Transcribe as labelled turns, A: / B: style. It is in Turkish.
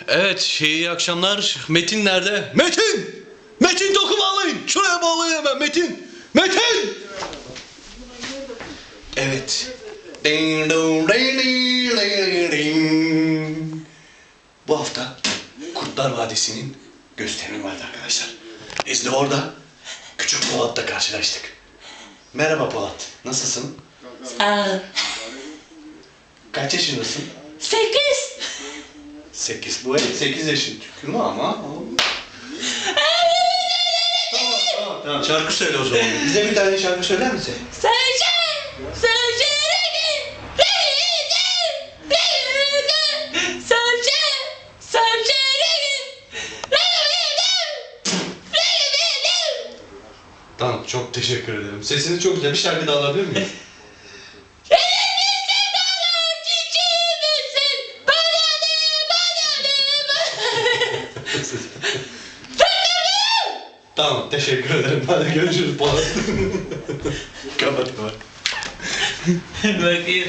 A: Evet, iyi akşamlar. Metin nerede? Metin! Metin toku bağlayın. Şuraya bağlayın hemen Metin. Metin! Evet. Ding dong, ding ding, ding ding. Bu hafta Kurtlar Vadisi'nin gösterimi vardı arkadaşlar. Biz de orada Küçük Polat'la karşılaştık. Merhaba Polat, nasılsın?
B: Sağ ol.
A: Kaç yaşındasın?
B: 8.
A: 8. Bu evet 8 yaşın tükürme ama. Tamam, şarkı söyle o zaman. Bize bir tane şarkı söyler misin?
B: Söyleyeceğim. Söyleyeceğim. Söyleyeceğim.
A: Tamam, çok teşekkür ederim. Sesiniz çok güzel. Bir şarkı daha alabilir miyim? Tamam, teşekkür ederim. Hadi görüşürüz Polat. Kapat kapat.
B: Bakayım.